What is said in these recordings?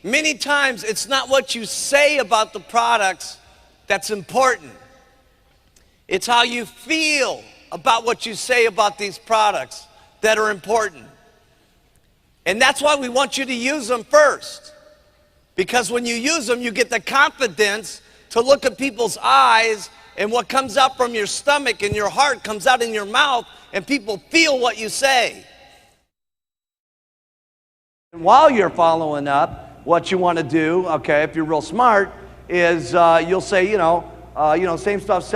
Many times it's not what you say about the products that's important. It's how you feel about what you say about these products that are important. And that's why we want you to use them first. Because when you use them, you get the confidence to look at people's eyes, and what comes out from your stomach and your heart comes out in your mouth, and people feel what you say. And while you're following up, what you want to do, okay, if you're real smart, is you'll say, same stuff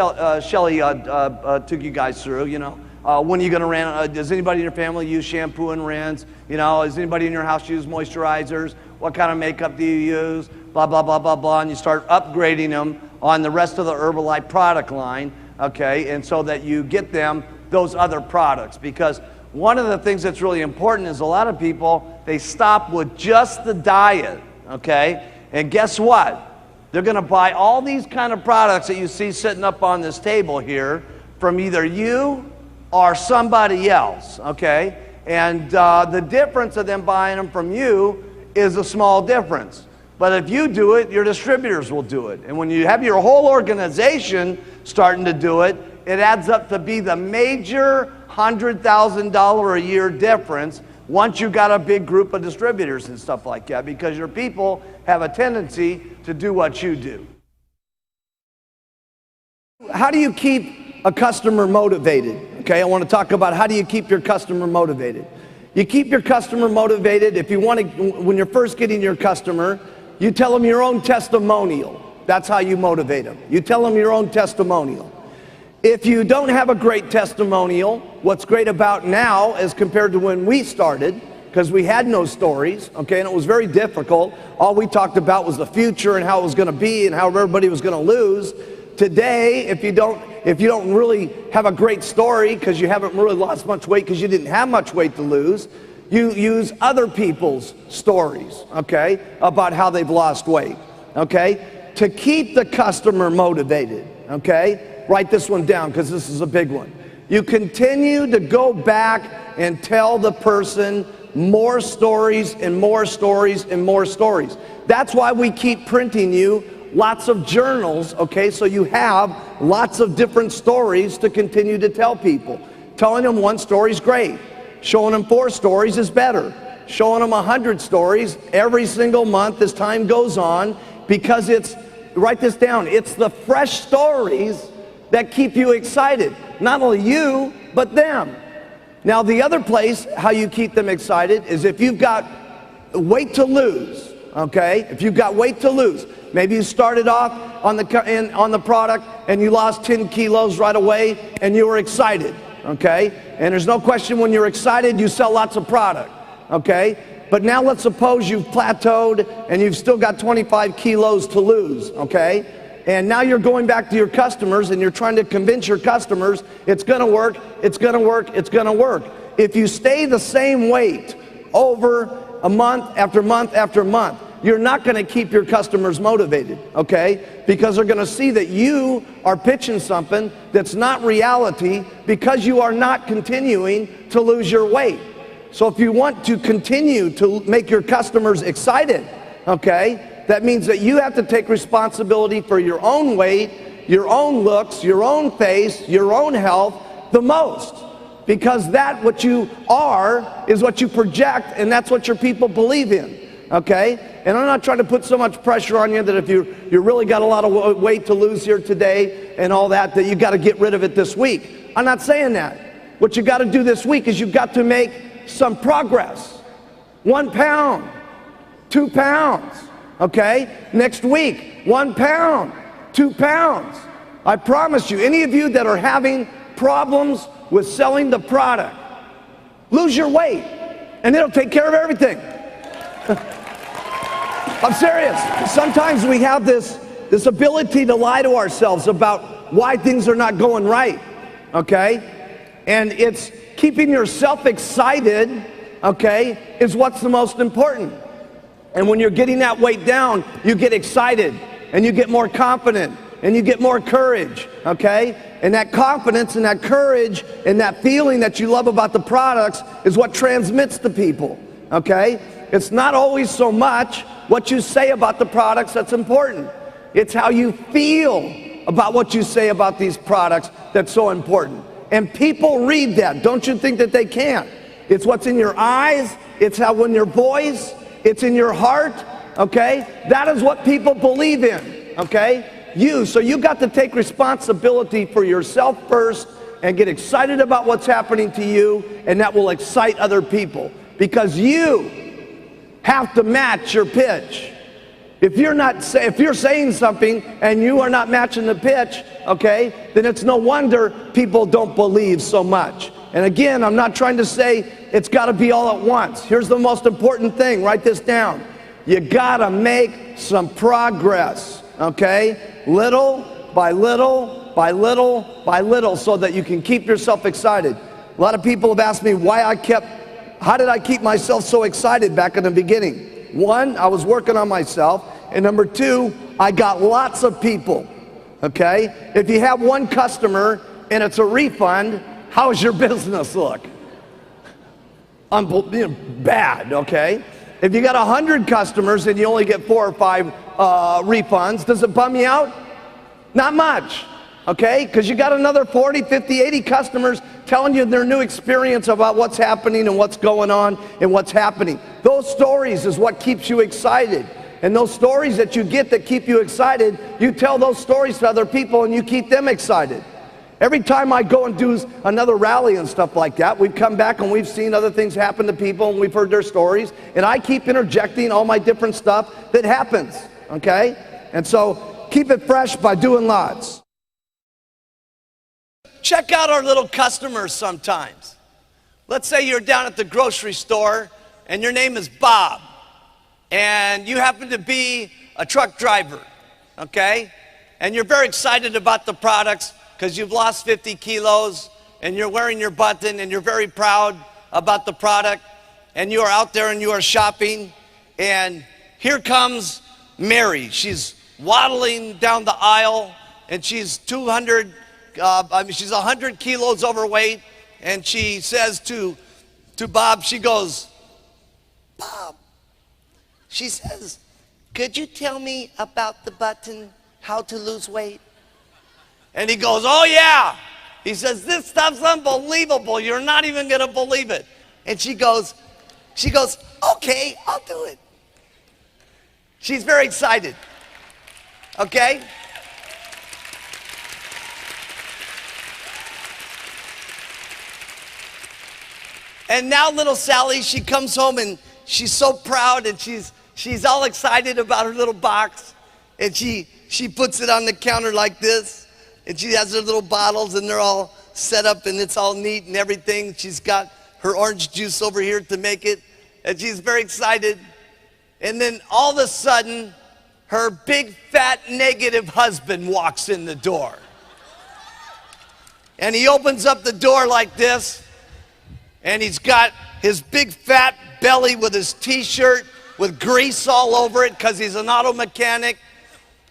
Shelly took you guys through, when are you going to rinse? Does anybody in your family use shampoo and rinse? Does anybody in your house use moisturizers? What kind of makeup do you use? Blah, blah, blah, blah, blah. And you start upgrading them on the rest of the Herbalife product line, okay? And so that you get them those other products. Because one of the things that's really important is a lot of people, they stop with just the diet, okay? And guess what? They're going to buy all these kind of products that you see sitting up on this table here from either you or somebody else, okay? And the difference of them buying them from you is a small difference. But if you do it, your distributors will do it. And when you have your whole organization starting to do it, it adds up to be the major $100,000 a year difference once you got a big group of distributors and stuff like that, because your people have a tendency to do what you do. How do you keep a customer motivated? Okay, I want to talk about how do you keep your customer motivated. You keep your customer motivated if you want to, when you're first getting your customer, you tell them your own testimonial. That's how you motivate them. You tell them your own testimonial. If you don't have a great testimonial, what's great about now as compared to when we started, because we had no stories, okay, and it was very difficult. All we talked about was the future and how it was going to be and how everybody was going to lose. Today, if you don't really have a great story because you haven't really lost much weight because you didn't have much weight to lose, you use other people's stories, okay, about how they've lost weight, okay, to keep the customer motivated, okay. Write this one down because this is a big one. You continue to go back and tell the person more stories and more stories and more stories. That's why we keep printing you lots of journals, okay, so you have lots of different stories to continue to tell people. Telling them one story is great. Showing them 4 stories is better. Showing them 100 stories every single month as time goes on, because it's, write this down, it's the fresh stories that keep you excited. Not only you, but them. Now the other place how you keep them excited is if you've got weight to lose, okay? If you've got weight to lose, maybe you started off on the product and you lost 10 kilos right away and you were excited, okay? And there's no question when you're excited you sell lots of product, okay? But now let's suppose you've plateaued and you've still got 25 kilos to lose, okay? And now you're going back to your customers and you're trying to convince your customers it's gonna work, it's gonna work, it's gonna work. If you stay the same weight over a month after month after month, you're not gonna keep your customers motivated, okay? Because they're gonna see that you are pitching something that's not reality because you are not continuing to lose your weight. So if you want to continue to make your customers excited, okay, that means that you have to take responsibility for your own weight, your own looks, your own face, your own health the most. Because that what you are is what you project, and that's what your people believe in, okay? And I'm not trying to put so much pressure on you that if you really got a lot of weight to lose here today and all that you got to get rid of it this week. I'm not saying that. What you got to do this week is you've got to make some progress. 1 pound, 2 pounds. Okay, next week, 1 pound, 2 pounds. I promise you, any of you that are having problems with selling the product, lose your weight and it'll take care of everything. I'm serious. Sometimes we have this ability to lie to ourselves about why things are not going right, okay? And it's keeping yourself excited, okay, is what's the most important. And when you're getting that weight down, you get excited and you get more confident and you get more courage, okay? And that confidence and that courage and that feeling that you love about the products is what transmits to people, okay? It's not always so much what you say about the products that's important. It's how you feel about what you say about these products that's so important. And people read that. Don't you think that they can? It's what's in your eyes. It's how in your voice. It's in your heart. Okay? That is what people believe in. Okay? So you got to take responsibility for yourself first and get excited about what's happening to you, and that will excite other people. Because you have to match your pitch. If you're saying something and you are not matching the pitch, okay, then it's no wonder people don't believe so much. And again, I'm not trying to say it's got to be all at once. Here's the most important thing. Write this down. You got to make some progress, okay? Little by little by little by little, so that you can keep yourself excited. A lot of people have asked me how did I keep myself so excited back in the beginning? One, I was working on myself. And number two, I got lots of people, okay? If you have one customer and it's a refund, how's your business look? Bad, okay? If you got 100 customers and you only get 4 or 5 refunds, does it bum you out? Not much, okay? Because you got another 40, 50, 80 customers telling you their new experience about what's happening and what's going on and what's happening. Those stories is what keeps you excited. And those stories that you get that keep you excited, you tell those stories to other people and you keep them excited. Every time I go and do another rally and stuff like that, we've come back and we've seen other things happen to people and we've heard their stories. And I keep interjecting all my different stuff that happens, okay? And so keep it fresh by doing lots. Check out our little customers sometimes. Let's say you're down at the grocery store and your name is Bob. And you happen to be a truck driver, okay? And you're very excited about the products because you've lost 50 kilos and you're wearing your button and you're very proud about the product. And you are out there and you are shopping. And here comes Mary. She's waddling down the aisle and she's 100 kilos overweight. And she says to Bob, she goes, Bob. She says, could you tell me about the button, how to lose weight? And he goes, oh yeah. He says, this stuff's unbelievable. You're not even gonna believe it. And she goes, okay, I'll do it. She's very excited, okay? And now little Sally, she comes home and she's so proud and she's all excited about her little box, and she puts it on the counter like this, and she has her little bottles and they're all set up and it's all neat and everything. She's got her orange juice over here to make it, and she's very excited. And then all of a sudden, her big fat negative husband walks in the door. And he opens up the door like this, and he's got his big fat belly with his t-shirt with grease all over it because he's an auto mechanic.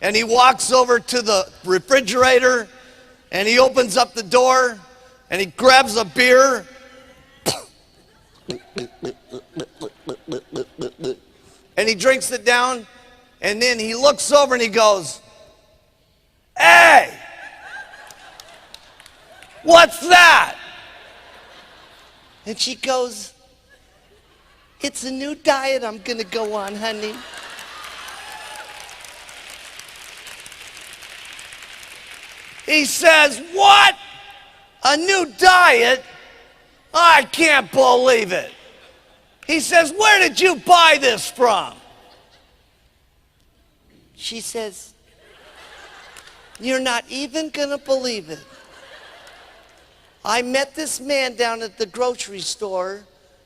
And he walks over to the refrigerator and he opens up the door and he grabs a beer and he drinks it down, and then he looks over and he goes, hey, what's that? And she goes, it's a new diet I'm gonna go on, honey. He says, what? A new diet? I can't believe it. He says, where did you buy this from? She says, you're not even gonna believe it. I met this man down at the grocery store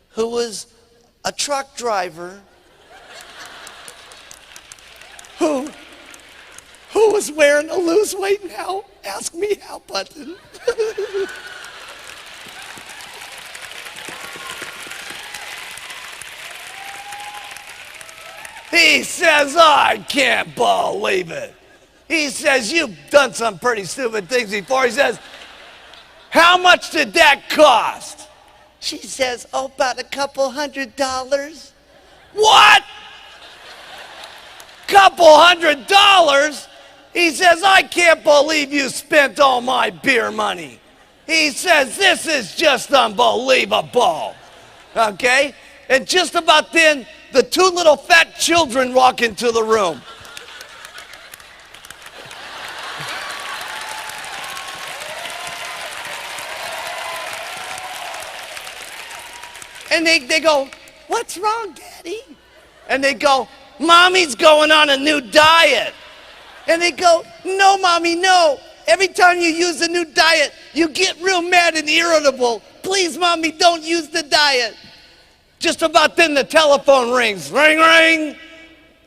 who was a truck driver who was wearing a lose weight now, ask me how button. He says, I can't believe it. He says, you've done some pretty stupid things before. He says, how much did that cost? She says, oh, about $200. What? couple $100. He says, I can't believe you spent all my beer money. He says, this is just unbelievable. Okay? And just about then, the two little fat children walk into the room. And they go, what's wrong, Daddy? And they go, Mommy's going on a new diet. And they go, no, Mommy, no. Every time you use a new diet, you get real mad and irritable. Please, Mommy, don't use the diet. Just about then, the telephone rings. Ring, ring.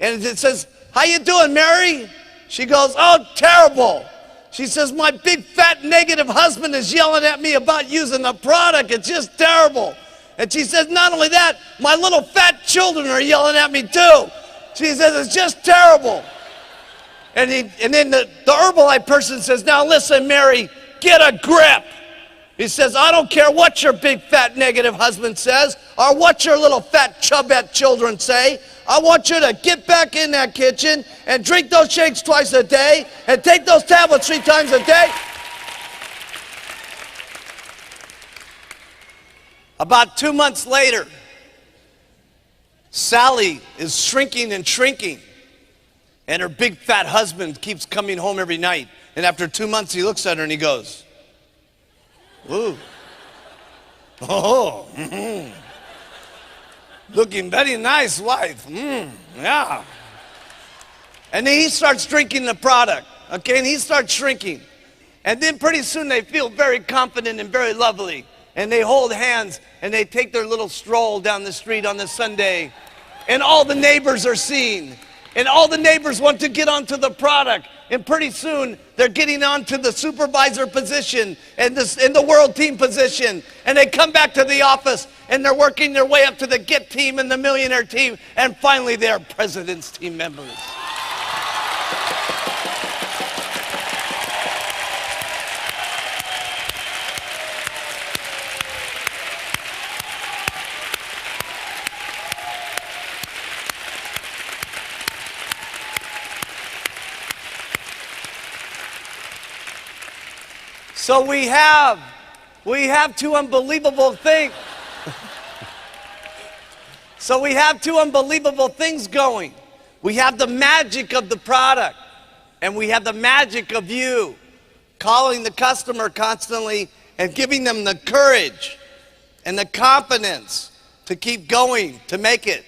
And it says, how you doing, Mary? She goes, oh, terrible. She says, my big, fat, negative husband is yelling at me about using the product. It's just terrible. And she says, not only that, my little fat children are yelling at me too. She says, it's just terrible. And then the Herbalife person says, now listen, Mary, get a grip. He says, I don't care what your big, fat, negative husband says or what your little fat, chubette children say. I want you to get back in that kitchen and drink those shakes twice a day and take those tablets 3 times a day. About 2 months later, Sally is shrinking and shrinking. And her big fat husband keeps coming home every night. And after 2 months, he looks at her and he goes, ooh, oh, looking very nice, wife, yeah. And then he starts drinking the product, okay, and he starts shrinking. And then pretty soon they feel very confident and very lovely. And they hold hands and they take their little stroll down the street on the Sunday. And all the neighbors are seen. And all the neighbors want to get onto the product. And pretty soon, they're getting onto the supervisor position and the world team position. And they come back to the office, and they're working their way up to the GET team and the millionaire team. And finally, they're president's team members. So we have 2 unbelievable things. So we have 2 unbelievable things going. We have the magic of the product, and we have the magic of you calling the customer constantly and giving them the courage and the confidence to keep going, to make it.